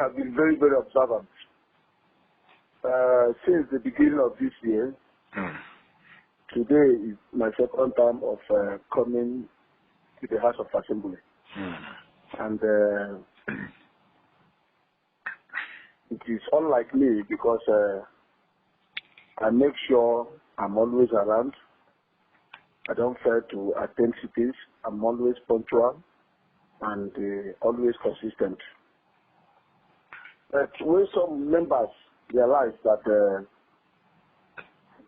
have been very, very observant. Since the beginning of this year, today is my second time of coming to the House of Assembly. And it is unlike me because I make sure I'm always around. I don't fail to attend cities. I'm always punctual and always consistent. But when some members realize that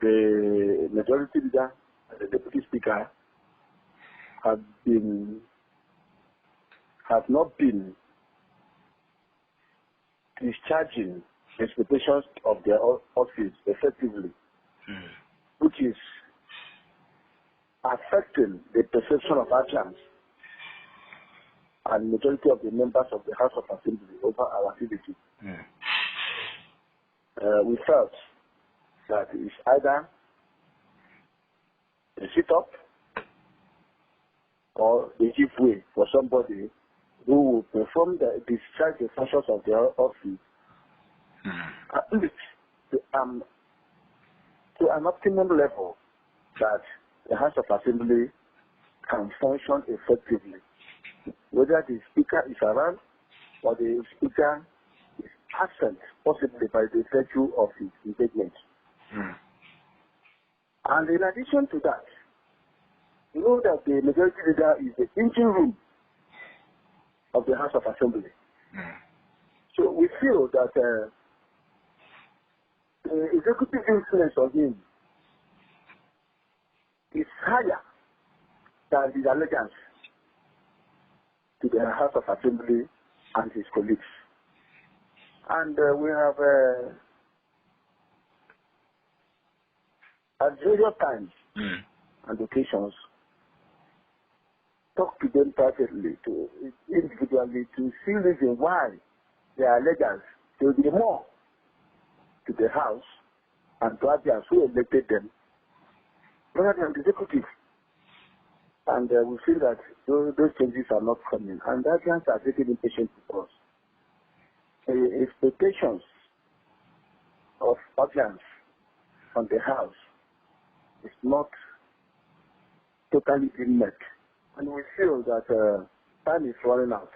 the majority leader and the deputy speaker have not been discharging expectations of their office effectively, which is affecting the perception of Abians and majority of the members of the House of Assembly over our activity. We felt that it's either a sit-up or they give way for somebody who will perform discharge the functions of their office at least to an optimum level that the House of Assembly can function effectively, whether the speaker is around or the speaker is absent, possibly by the virtue of his engagement. And in addition to that, you know that the majority leader is the engine room of the House of Assembly. So we feel that the executive influence on him is higher than his allegiance to the House of Assembly and his colleagues. And we have at various times and occasions talk to them privately, to individually, to see reason why their allegiance will be more to the House and to Abia who elected them rather than the executive. And we feel that those changes are not coming, and Abians are getting impatient with us. The expectations of Abians on the House is not totally being met. And we feel that time is running out.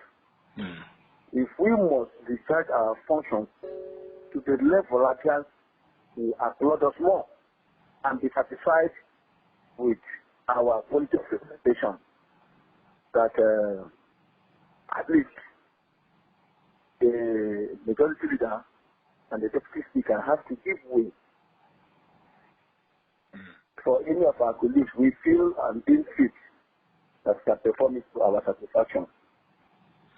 If we must discharge our functions to the level Abians will applaud us more and be satisfied with our quality of representation, that at least the majority leader and the deputy speaker have to give way for any of our colleagues we feel and deem fit that can perform it to our satisfaction.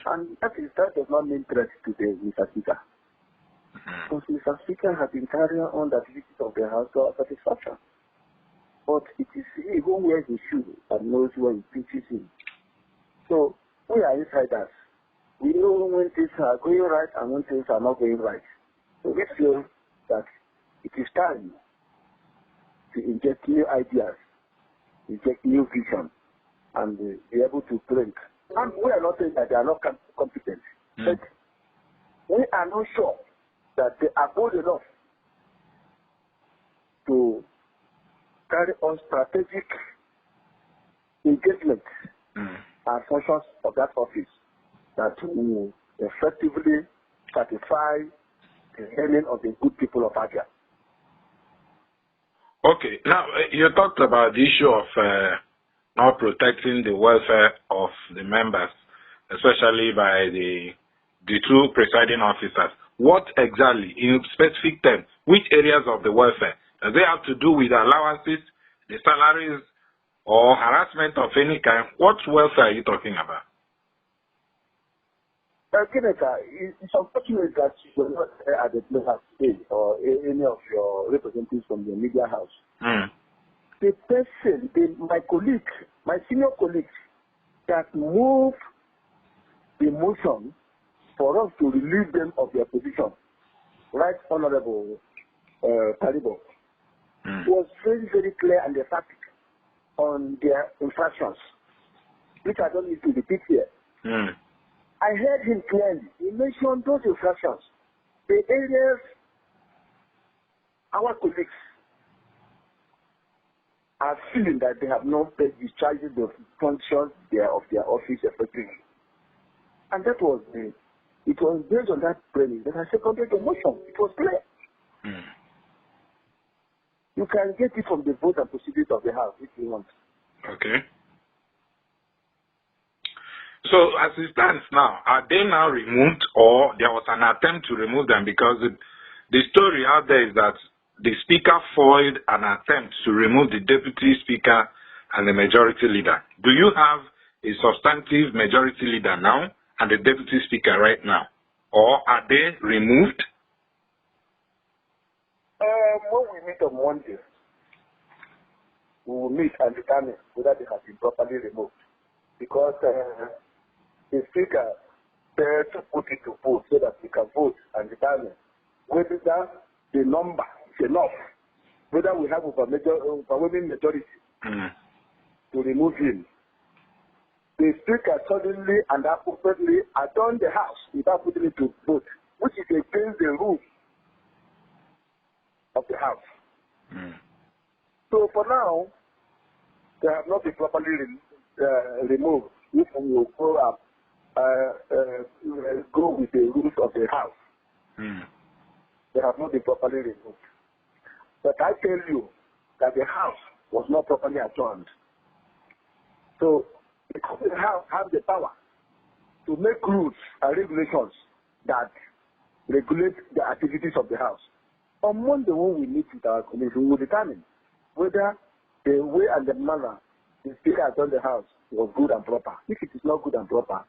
And that does not mean threat to the Mr. Speaker. Because Mr. Speaker has been carrying on the activities of the House to our satisfaction. But it is he who wears the shoe and knows when he pinches him. So we are insiders. We know when things are going right and when things are not going right. So we feel that it is time to inject new ideas, inject new vision, and be able to blink. And we are not saying that they are not competent, but we are not sure that they are bold enough to carry on strategic engagement and functions of that office that will effectively satisfy the yearning of the good people of Abia. Okay, now you talked about the issue of not protecting the welfare of the members, especially by the two presiding officers. What exactly, in specific terms, which areas of the welfare? Does it have to do with allowances, the salaries, or harassment of any kind? What welfare are you talking about? It's unfortunate that you were not at the place today or any of your representatives from the media house. The person, my colleague, my senior colleague, that moved the motion for us to relieve them of their position, Right Honorable Talibo, was very, very clear and emphatic on their infractions, which I don't need to repeat here. I heard him clearly. He mentioned those infractions, the areas our colleagues are feeling that they have not discharged the functions of their office effectively. And it was based on that premise that I seconded the motion. It was clear. You can get it from the vote and procedures of the House if you want. Okay. So as it stands now, are they now removed, or there was an attempt to remove them? Because the story out there is that the speaker foiled an attempt to remove the deputy speaker and the majority leader. Do you have a substantive majority leader now and the deputy speaker right now? Or are they removed? When we meet on Monday, we will meet and determine whether they have been properly removed. Because the speaker said to put it to vote so that we can vote and determine whether the number is enough, whether we have overwhelming majority to remove him. The speaker suddenly and appropriately adjourned the House without putting it to vote, which is against the rules of the House. So for now, they have not been properly removed. If we will go with the rules of the House, they have not been properly removed. But I tell you that the House was not properly adjourned. So because the House have the power to make rules and regulations that regulate the activities of the House. On Monday, when we meet with our committee, we will determine whether the way and the manner the speaker has done the House was good and proper. If it is not good and proper,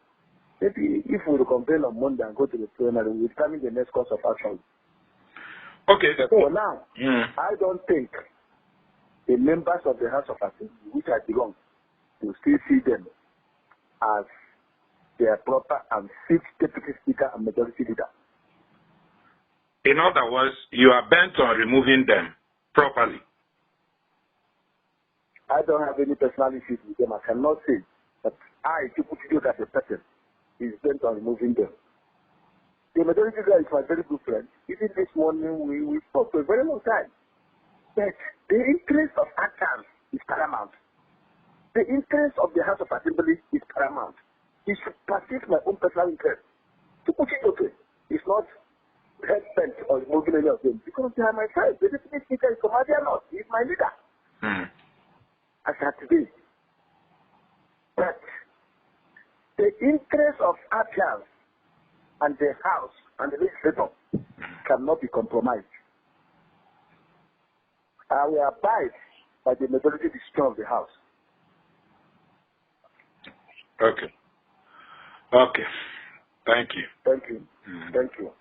maybe if we will complain on Monday and go to the plenary, we will determine the next course of action. Okay. But for now, I don't think the members of the House of Assembly, which I belong, will still see them as their proper and fixed deputy speaker and majority leader. In other words, you are bent on removing them properly. I don't have any personal issues with them. I cannot say that Chukwu as a person is bent on removing them. The majority leader is my very good friend. Even this morning, we spoke for a very long time. But the interest of ACAN is paramount. The interest of the House of Assembly is paramount. It should persist my own personal interest. Chijioke is not head-bent on removing any of them because they are my friends. The deputy speaker is from Abia North. He is my leader. As at today. But the interest of Abia and the House and the legislature cannot be compromised. I will abide by the majority decision of the House. Okay. Okay. Thank you. Thank you. Thank you.